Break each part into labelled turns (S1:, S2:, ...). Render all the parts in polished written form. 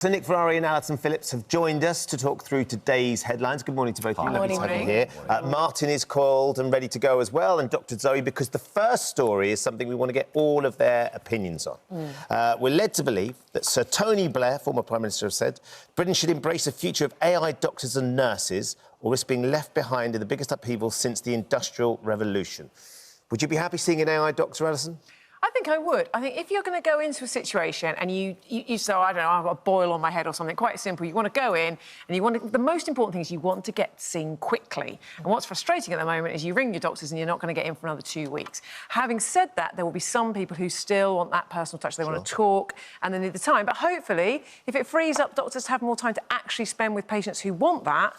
S1: So Nick Ferrari and Alison Phillips have joined us to talk through today's headlines. Good morning to both of you. Lovely to have you here. Martin is called and ready to go as well, and Dr. Zoe, because the first story is something we want to get all of their opinions on. We're led to believe that Sir Tony Blair, former Prime Minister, has said Britain should embrace a future of AI doctors and nurses or risk being left behind in the biggest upheaval since the Industrial Revolution. Would you be happy seeing an AI doctor, Alison?
S2: I think I would. I think if you're going to go into a situation and you say, I don't know, I've got a boil on my head or something, quite simple, you want to go in and you want to, the most important thing is you want to get seen quickly. And what's frustrating at the moment is you ring your doctors and you're not going to get in for another 2 weeks. Having said that, there will be some people who still want that personal touch. They want to talk and they need the time. But hopefully, if it frees up doctors to have more time to actually spend with patients who want that,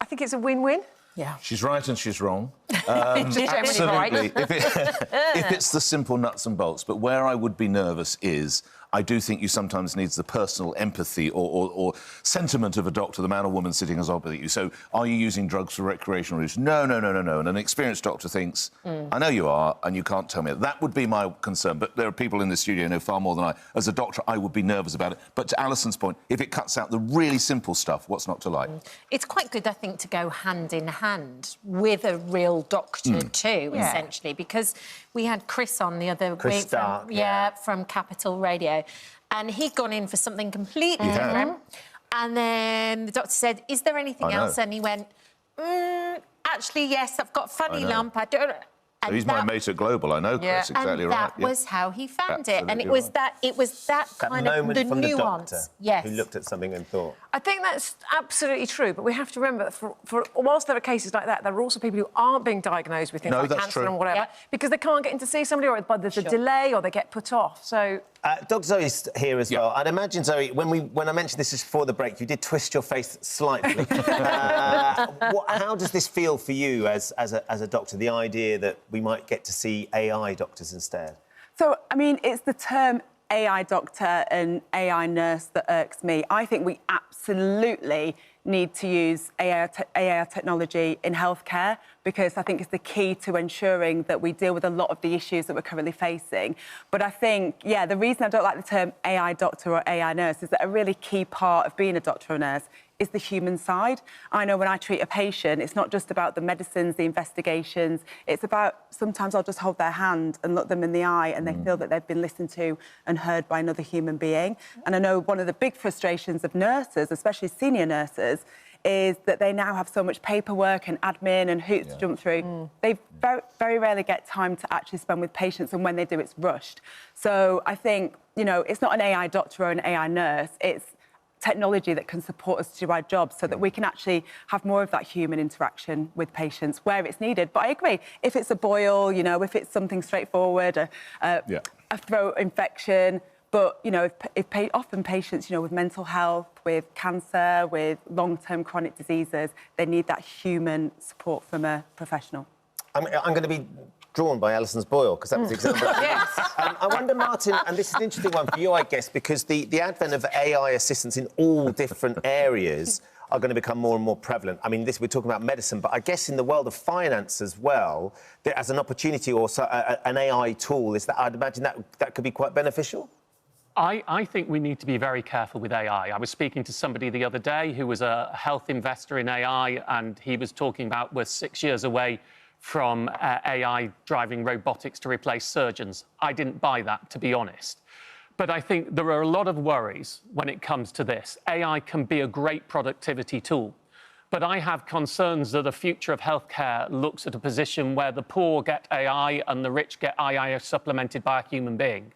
S2: I think it's a win-win.
S3: Yeah. She's right and she's wrong.
S2: Absolutely.
S3: Right. If it's the simple nuts and bolts, but where I would be nervous is I do think you sometimes need the personal empathy or sentiment of a doctor, the man or woman sitting as opposite you. So, are you using drugs for recreational use? No. And an experienced doctor thinks, I know you are, and you can't tell me. That would be my concern. But there are people in the studio who know far more than I. As a doctor, I would be nervous about it. But to Alison's point, if it cuts out the really simple stuff, what's not to like?
S4: It's quite good, I think, to go hand in hand with a real doctor too, essentially, because we had Chris on the other week from Capital Radio, and he'd gone in for something completely different. And then the doctor said, "Is there anything else?" And he went, "Actually, yes, I've got a funny lump. I don't."
S3: So he's my mate at Global, I know, Chris, exactly
S4: and
S3: right.
S4: That was how he found it, and it was that kind of the
S1: from
S4: nuance.
S1: The doctor who looked at something and thought.
S2: I think that's absolutely true, but we have to remember that for whilst there are cases like that, there are also people who aren't being diagnosed with things like cancer and whatever because they can't get in to see somebody, or there's a delay, or they get put off. So.
S1: Dr. Zoe's here as well. I'd imagine, Zoe, when I mentioned this just before the break, you did twist your face slightly. How does this feel for you as a doctor, the idea that we might get to see AI doctors instead?
S5: So, I mean, it's the term AI doctor and AI nurse that irks me. I think we absolutely need to use AI technology in healthcare because I think it's the key to ensuring that we deal with a lot of the issues that we're currently facing. But I think, the reason I don't like the term AI doctor or AI nurse is that a really key part of being a doctor or nurse is the human side. I know when I treat a patient, it's not just about the medicines, the investigations, it's about sometimes I'll just hold their hand and look them in the eye and they feel that they've been listened to and heard by another human being. And I know one of the big frustrations of nurses, especially senior nurses, is that they now have so much paperwork and admin and hoops to jump through. They very, very rarely get time to actually spend with patients, and when they do, it's rushed. So I think, it's not an AI doctor or an AI nurse, it's technology that can support us to do our job so that we can actually have more of that human interaction with patients where it's needed. But I agree, if it's a boil, if it's something straightforward, a throat infection, but, often patients, with mental health, with cancer, with long-term chronic diseases, they need that human support from a professional.
S1: I'm going to be drawn by Alison's boil, because that was exactly I wonder, Martin, and this is an interesting one for you, I guess, because the advent of AI assistants in all different areas are going to become more and more prevalent. I mean, we're talking about medicine, but I guess in the world of finance as well, as an opportunity or an AI tool, I'd imagine that could be quite beneficial?
S6: I think we need to be very careful with AI. I was speaking to somebody the other day who was a health investor in AI, and he was talking about we're 6 years away from AI driving robotics to replace surgeons. I didn't buy that, to be honest. But I think there are a lot of worries when it comes to this. AI can be a great productivity tool, but I have concerns that the future of healthcare looks at a position where the poor get AI and the rich get AI supplemented by a human being.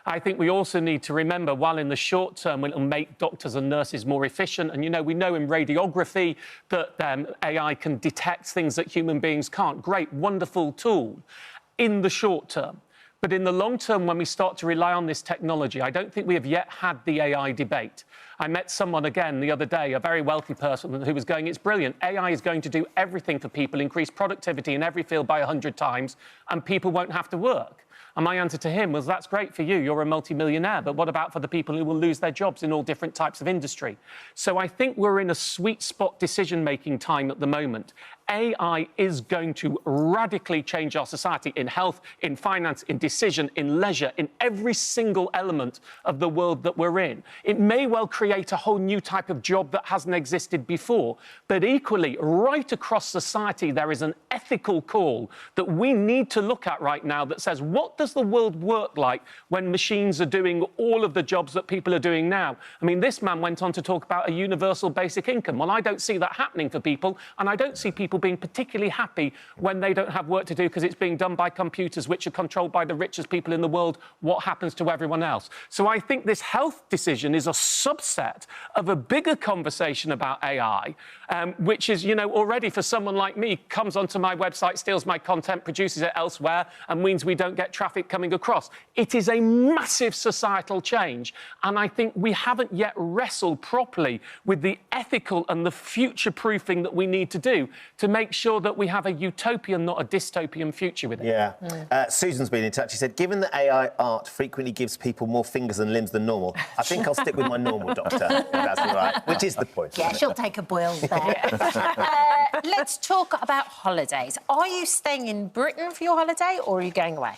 S6: I think we also need to remember, while in the short term it'll make doctors and nurses more efficient, and, we know in radiography that AI can detect things that human beings can't. Great, wonderful tool in the short term. But in the long term, when we start to rely on this technology, I don't think we have yet had the AI debate. I met someone again the other day, a very wealthy person, who was going, it's brilliant. AI is going to do everything for people, increase productivity in every field by 100 times, and people won't have to work. And my answer to him was, that's great for you, you're a multi-millionaire, but what about for the people who will lose their jobs in all different types of industry? So I think we're in a sweet spot decision-making time at the moment. AI is going to radically change our society in health, in finance, in decision, in leisure, in every single element of the world that we're in. It may well create a whole new type of job that hasn't existed before, but equally, right across society, there is an ethical call that we need to look at right now that says, what does the world work like when machines are doing all of the jobs that people are doing now? I mean, this man went on to talk about a universal basic income. Well, I don't see that happening for people, and I don't see people being particularly happy when they don't have work to do because it's being done by computers, which are controlled by the richest people in the world. What happens to everyone else? So I think this health decision is a subset of a bigger conversation about AI, which is, you know, already for someone like me, comes onto my website, steals my content, produces it elsewhere, and means we don't get traffic coming across. It is a massive societal change, and I think we haven't yet wrestled properly with the ethical and the future-proofing that we need to do to make sure that we have a utopian, not a dystopian future with it.
S1: Yeah. Susan's been in touch. She said, given that AI art frequently gives people more fingers and limbs than normal, I think I'll stick with my normal doctor, if that's all right, which is the point.
S4: Yeah, she'll take a boil there. Let's talk about holidays. Are you staying in Britain for your holiday or are you going away?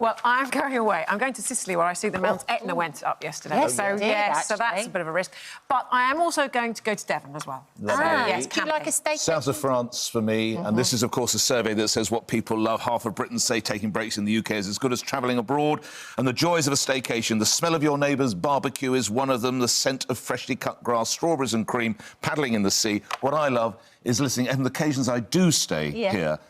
S2: Well, I'm going away. I'm going to Sicily, where I see the Mount Etna went up yesterday.
S4: Yes,
S2: so,
S4: it did,
S2: yes, so
S4: actually.
S2: that's a bit of a risk. But I am also going to go to Devon as well.
S1: Yes,
S4: do you like a staycation?
S3: South of France for me, and this is, of course, a survey that says what people love. Half of Britons say taking breaks in the UK is as good as travelling abroad. And the joys of a staycation, the smell of your neighbour's barbecue is one of them, the scent of freshly cut grass, strawberries and cream, paddling in the sea. What I love is listening, and the occasions I do stay here,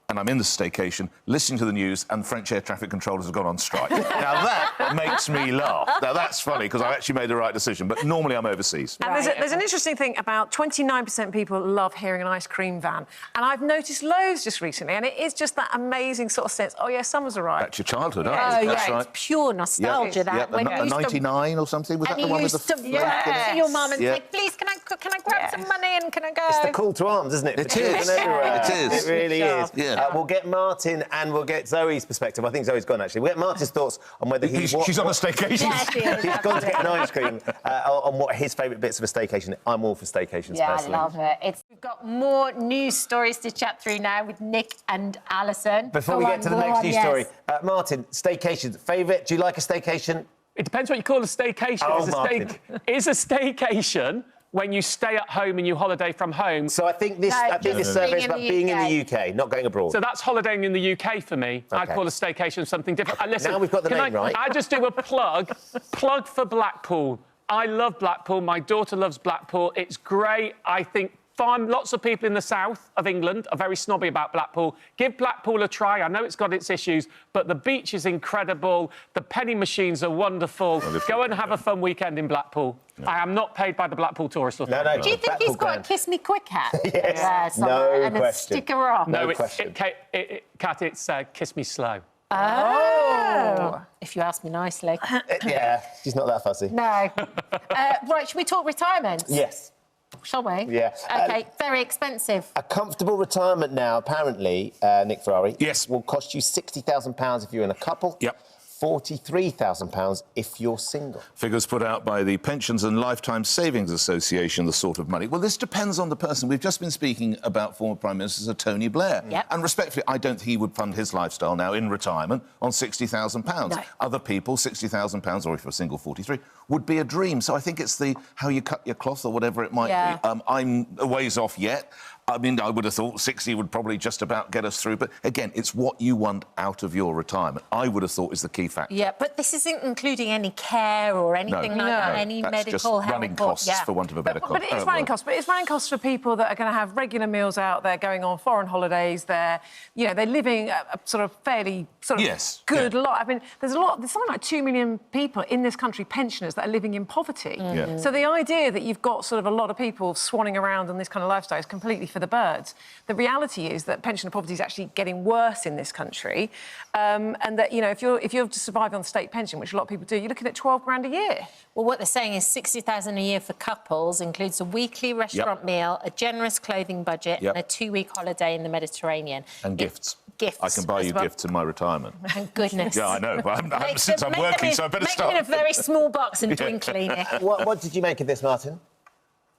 S3: and I'm in the staycation, listening to the news, and French air traffic controllers have gone on strike. Now, that makes me laugh. Now, that's funny, because I've actually made the right decision, but normally I'm overseas.
S2: And there's an interesting thing about 29% people love hearing an ice cream van. And I've noticed loads just recently, and it is just that amazing sort of sense, oh, yeah, summer's arrived.
S3: That's your childhood,
S4: Oh,
S3: aren't it?
S4: yeah,
S3: That's right.
S4: it's pure nostalgia, that. When you used
S3: 99 or something? Was that the one with the...
S4: to to your mum and say, please, can I grab some money and can I go?
S1: It's the call to arms, isn't it?
S3: It is.
S1: Everywhere.
S3: It is.
S1: It really is.
S3: Yeah.
S1: We'll get Martin and we'll get Zoe's perspective. I think Zoe's gone, actually. We'll get Martin's thoughts on whether
S3: She's on a staycation.
S4: Yeah, she is.
S1: He's gone to get an ice cream on what his favourite bits of a staycation. I'm all for staycations, personally.
S4: I love it. We've got more news stories to chat through now with Nick and Alison.
S1: Before we get to the next news story, Martin, staycations, favourite? Do you like a staycation?
S6: It depends what you call a staycation.
S1: Oh,
S6: Is a staycation when you stay at home and you holiday from home?
S1: So I think this survey is about being in the UK, not going abroad.
S6: So that's holidaying in the UK for me. Okay. I'd call a staycation something different. Listen,
S1: now we've got the name right.
S6: I just do a plug for Blackpool. I love Blackpool. My daughter loves Blackpool. It's great. I think lots of people in the south of England are very snobby about Blackpool. Give Blackpool a try. I know it's got its issues, but the beach is incredible. The penny machines are wonderful. Go and have a fun weekend in Blackpool. No. I am not paid by the Blackpool Tourist Authority.
S1: No.
S4: Do you think
S1: Blackpool
S4: he's got a Kiss Me Quick hat?
S1: Yes.
S4: No
S1: and
S4: question. A sticker off?
S6: No, Kat, it's Kiss Me Slow. Oh.
S4: If you ask me nicely.
S1: Yeah, she's not that fussy.
S4: No. Right, should we talk retirement?
S1: Yes.
S4: Shall we?
S1: Yeah.
S4: OK, very expensive.
S1: A comfortable retirement now, apparently, Nick Ferrari, will cost you £60,000 if you're in a couple.
S3: Yep.
S1: £43,000 if you're single.
S3: Figures put out by the Pensions and Lifetime Savings Association, the sort of money. Well, this depends on the person. We've just been speaking about former Prime Minister Sir Tony Blair.
S4: Yep.
S3: And respectfully, I don't think he would fund his lifestyle now in retirement on £60,000.
S4: No.
S3: Other people, £60,000, or if you're single, 43, would be a dream. So I think it's the how you cut your cloth or whatever it might be. I'm a ways off yet. I mean, I would have thought 60 would probably just about get us through. But, again, it's what you want out of your retirement, I would have thought is the key factor.
S4: Yeah, but this isn't including any care or anything like that, any
S3: that's
S4: medical
S3: just
S4: help.
S3: running costs, for want of a better
S2: But it is running costs. But it's running costs for people that are going to have regular meals out. They're going on foreign holidays. They're living a sort of fairly good life. I mean, there's something like 2 million people in this country, pensioners, that are living in poverty.
S3: Yeah.
S2: So the idea that you've got sort of a lot of people swanning around on this kind of lifestyle is completely for the birds. The reality is that pensioner poverty is actually getting worse in this country, and that if you're to survive on state pension, which a lot of people do, you're looking at 12 grand a year.
S4: Well, what they're saying is 60,000 a year for couples includes a weekly restaurant meal, a generous clothing budget, and a 2-week holiday in the Mediterranean.
S3: And gifts.
S4: Gifts.
S3: I can buy you gifts in my retirement.
S4: Thank goodness.
S3: Yeah, I know. But since I'm working, so I better start.
S4: Make it in a very small box and twinkly, Nick.
S1: What did you make of this, Martin?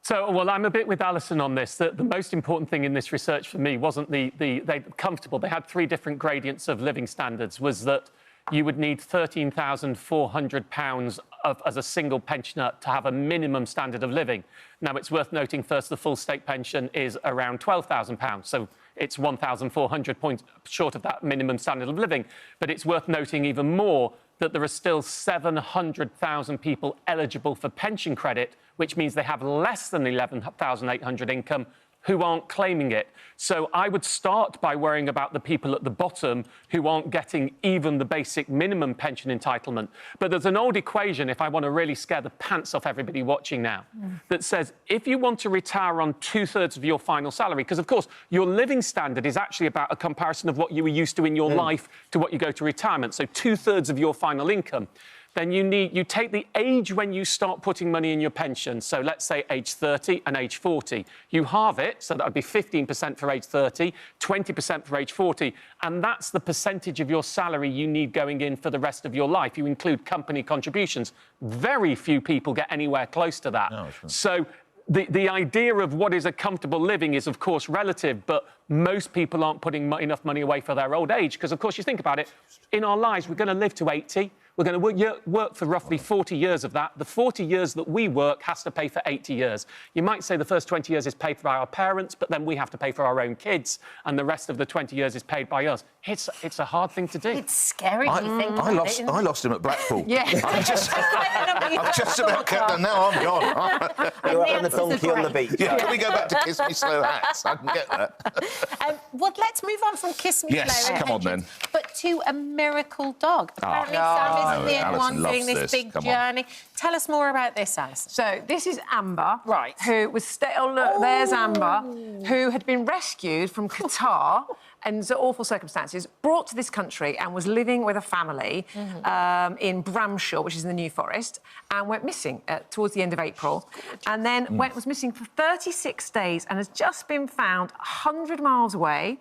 S6: So, well, I'm a bit with Alison on this. The most important thing in this research for me wasn't they comfortable. They had 3 different gradients of living standards. Was that you would need £13,400 as a single pensioner to have a minimum standard of living. Now, it's worth noting first the full state pension is around £12,000, so it's 1,400 points short of that minimum standard of living. But it's worth noting even more that there are still 700,000 people eligible for pension credit, which means they have less than 11,800 income who aren't claiming it. So I would start by worrying about the people at the bottom who aren't getting even the basic minimum pension entitlement. But there's an old equation, if I want to really scare the pants off everybody watching now, that says if you want to retire on 2/3 of your final salary, because, of course, your living standard is actually about a comparison of what you were used to in your life to what you go to retirement, so 2/3 of your final income, then you take the age when you start putting money in your pension. So let's say age 30 and age 40. You halve it, so that would be 15% for age 30, 20% for age 40, and that's the percentage of your salary you need going in for the rest of your life. You include company contributions. Very few people get anywhere close to that. No, so the idea of what is a comfortable living is, of course, relative, but most people aren't putting enough money away for their old age because, of course, you think about it, in our lives, we're going to live to 80. We're going to work for roughly 40 years of that. The 40 years that we work has to pay for 80 years. You might say the first 20 years is paid for by our parents, but then we have to pay for our own kids, and the rest of the 20 years is paid by us. It's a hard thing to do.
S4: It's scary to think
S3: I
S4: about
S3: I lost him at Blackpool.
S2: Yeah.
S3: I've just about kept them. Now I'm gone.
S1: You're up on the donkey on the beach.
S3: Yeah, can we go back to Kiss Me Slow Hats? I can get that.
S4: Well, let's move on from Kiss Me Slow.
S3: Yes, come on then.
S4: But to a miracle dog. Apparently, Sam isn't the only one doing this big journey. Tell us more about this, Alison.
S2: So this is Amber,
S4: right?
S2: Who was there's Amber, who had been rescued from Qatar in awful circumstances, brought to this country and was living with a family in Bramshire, which is in the New Forest, and went missing towards the end of April, and then was missing for 36 days and has just been found 100 miles away.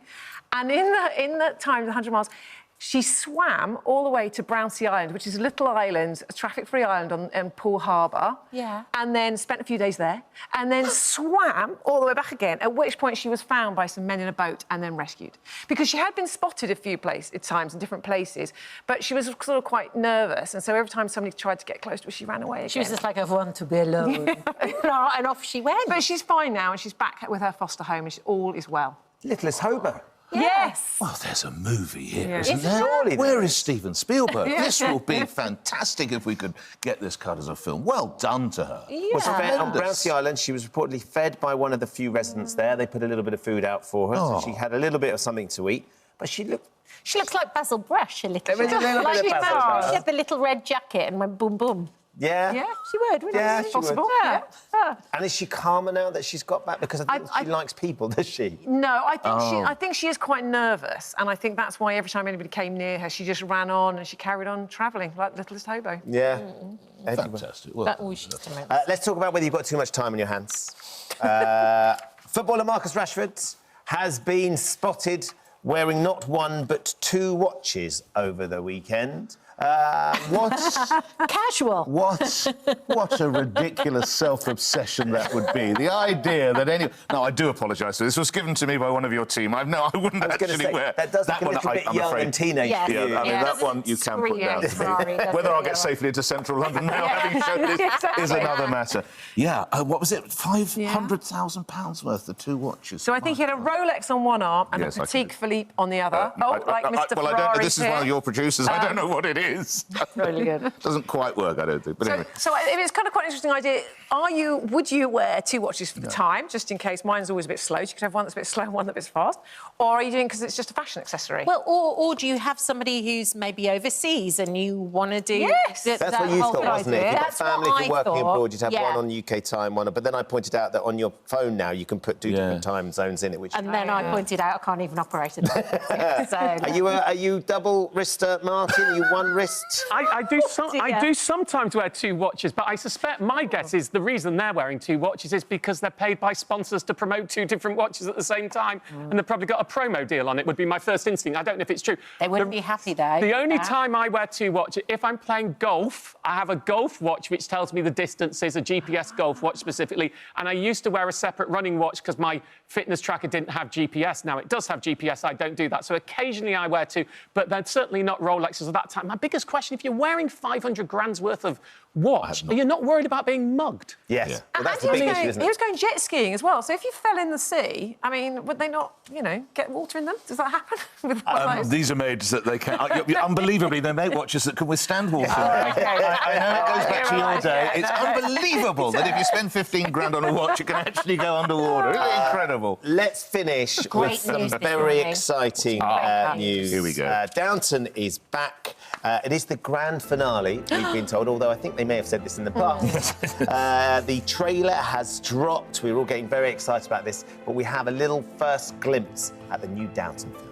S2: And in the time, the 100 miles, she swam all the way to Brownsea Island, which is a little island, a traffic-free island on Poole Harbour. Yeah. And then spent a few days there, and then swam all the way back again, at which point she was found by some men in a boat and then rescued. Because she had been spotted a few times in different places, but she was sort of quite nervous, and so every time somebody tried to get close to her, she ran away again.
S4: She was just like, I want to be alone. And off she went.
S2: But she's fine now, and she's back with her foster home, and all is well.
S1: Littlest Hobo.
S2: Yes.
S3: Well, there's a movie here,
S2: Yeah.
S3: isn't there?
S1: Surely
S3: Where
S1: there
S3: is Steven Spielberg?
S2: Yeah.
S3: This will be fantastic if we could get this cut as a film. Well done to her.
S4: Yeah.
S1: Was fed on Brownsea Island. She was reportedly fed by one of the few residents there. They put a little bit of food out for her, so she had a little bit of something to eat. But she looked...
S4: She looks like Basil Brush a little.
S1: There is a little bit of Basil Brush.
S4: She had the little red jacket and went boom, boom.
S1: Yeah.
S2: Yeah.
S4: She would, wouldn't
S1: Yeah,
S4: she?
S1: she would.
S2: Possible. Yeah.
S1: And is she calmer now that she's got back? Because I think she likes people, does she?
S2: No, I think she is quite nervous, and I think that's why every time anybody came near her, she just ran on and she carried on travelling like Littlest Hobo.
S1: Yeah.
S3: Fantastic. Well,
S4: That was just amazing.
S1: Let's talk about whether you've got too much time on your hands. Footballer Marcus Rashford has been spotted wearing not one but 2 watches over the weekend.
S4: Casual.
S3: What a ridiculous self-obsession that would be. The idea that any... No, I do apologise. This was given to me by one of your team. I wouldn't actually wear
S1: that does look
S3: that
S1: a
S3: one.
S1: little bit
S3: I'm
S1: young
S3: afraid.
S1: and teenage.
S4: Yes.
S1: to you.
S3: Yeah, I mean, that one you can put down.
S4: Ferrari,
S3: Whether I'll get safely into central London now, having shown this, is another matter. Yeah, what was it? £500,000 worth of 2 watches.
S2: So I think he had a Rolex on one arm and
S3: Yes,
S2: a
S3: I
S2: Petite
S3: can-
S2: Philippe on the other. Like Mr.
S3: Well,
S2: Ferrari.
S3: this is one of your producers. I don't know what it is.
S2: Really good.
S3: Doesn't quite work, I don't think. But anyway.
S2: So it's kind of quite an interesting idea. Would you wear 2 watches for the time, just in case mine's always a bit slow? So you could have one that's a bit slow and one that's a bit fast. Or are you doing because it's just a fashion accessory?
S4: Well, or do you have somebody who's maybe overseas and you want to do...
S2: Yes.
S1: That's what you thought, wasn't it? If you've got
S4: That's what
S1: family, if
S4: I
S1: you're working
S4: thought.
S1: abroad, you'd have
S4: Yeah.
S1: one on UK time, one... But then I pointed out that on your phone now, you can put 2 different time zones in it, which...
S4: And then I pointed out I can't even operate it. So,
S1: Are you double wrister, Martin? Are you one wrist.
S6: I do sometimes wear 2 watches, but I suspect my guess is the reason they're wearing 2 watches is because they're paid by sponsors to promote 2 different watches at the same time, and they've probably got a promo deal on it, would be my first instinct. I don't know if it's true.
S4: They wouldn't be happy, though.
S6: The only time I wear 2 watches, if I'm playing golf, I have a golf watch which tells me the distances, a GPS golf watch specifically, and I used to wear a separate running watch because my fitness tracker didn't have GPS. Now it does have GPS, I don't do that. So occasionally I wear 2, but they're certainly not Rolexes of that time. My biggest question, if you're wearing 500 grand's worth of watch, are you not worried about being mugged?
S1: Yes.
S2: Yeah.
S1: Well, that's the big issue, isn't it?
S2: He was going jet skiing as well, so if you fell in the sea, I mean, would they not, you know, get water in them? Does that happen? With
S3: these are made so that they can... unbelievably, they make watches that can withstand water. I know it goes back to your day. It's unbelievable that if you spend 15 grand on a watch, it can actually go underwater. Isn't it incredible?
S1: Let's finish with some very exciting news.
S3: Here we go.
S1: Downton is back. It is the grand finale, we've been told, although I think they may have said this in the past. The trailer has dropped. We're all getting very excited about this, but we have a little first glimpse at the new Downton film.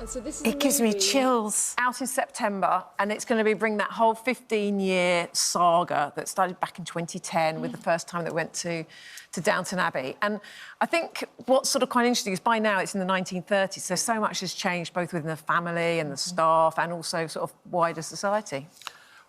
S2: So this is
S4: It gives me chills.
S2: Out in September, and it's going to bring that whole 15-year saga that started back in 2010 with the first time that went to Downton Abbey. And I think what's sort of quite interesting is by now it's in the 1930s, so much has changed both within the family and the staff and also sort of wider society.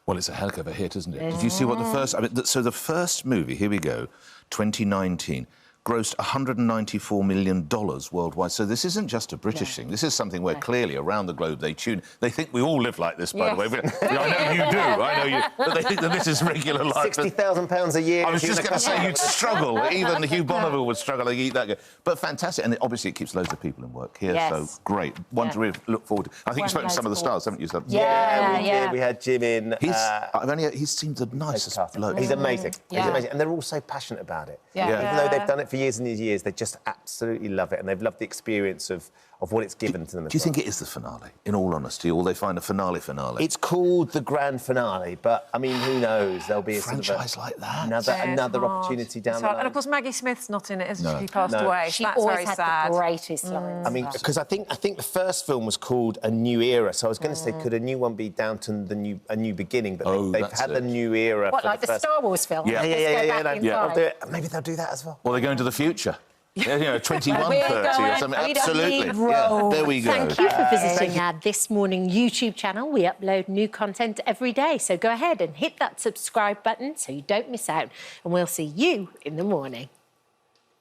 S3: Well, it's a heck of a hit, isn't it? Did you see what the first... I mean, so the first movie, here we go, 2019... grossed $194 million worldwide. So this isn't just a British thing. This is something where clearly around the globe they tune. They think we all live like this, by the way. I know you do. I know you. But they think that this is regular life.
S1: £60,000 a year.
S3: I was just going to say you'd struggle. Even Hugh Bonneville would struggle to eat that good. But fantastic, and obviously it keeps loads of people in work here. So great. One to really look forward to. I think you've spoken to some of the stars, haven't you?
S1: Yeah, we had Jim in.
S3: He seems the nicest bloke.
S1: He's amazing. He's amazing, and they're all so passionate about it. Even though they've done it for years and years, they just absolutely love it, and they've loved the experience of what it's given to them.
S3: Do you think it is the finale, in all honesty, or they find a finale?
S1: It's called the grand finale, but, I mean, who knows? There'll be a
S3: franchise
S1: sort of
S3: like that.
S1: Another opportunity down the line.
S2: And, of course, Maggie Smith's not in it, isn't she? She passed away.
S4: She
S2: That's
S4: always
S2: very
S4: had
S2: sad.
S4: the greatest lines.
S1: I mean, because I think the first film was called A New Era, so I was going to say, could a new one be Downton, A New Beginning? But they've had the new era.
S4: What, like the Star Wars film?
S1: Yeah. I'll do it. Maybe they'll do that as well.
S3: Well, they're going to the future. Yeah, you know, 21,
S4: We're
S3: 30
S4: going,
S3: or something.
S4: we don't
S3: Absolutely.
S4: need roll.
S3: There we go.
S4: Thank you for visiting our This Morning YouTube channel. We upload new content every day, so go ahead and hit that subscribe button so you don't miss out, and we'll see you in the morning.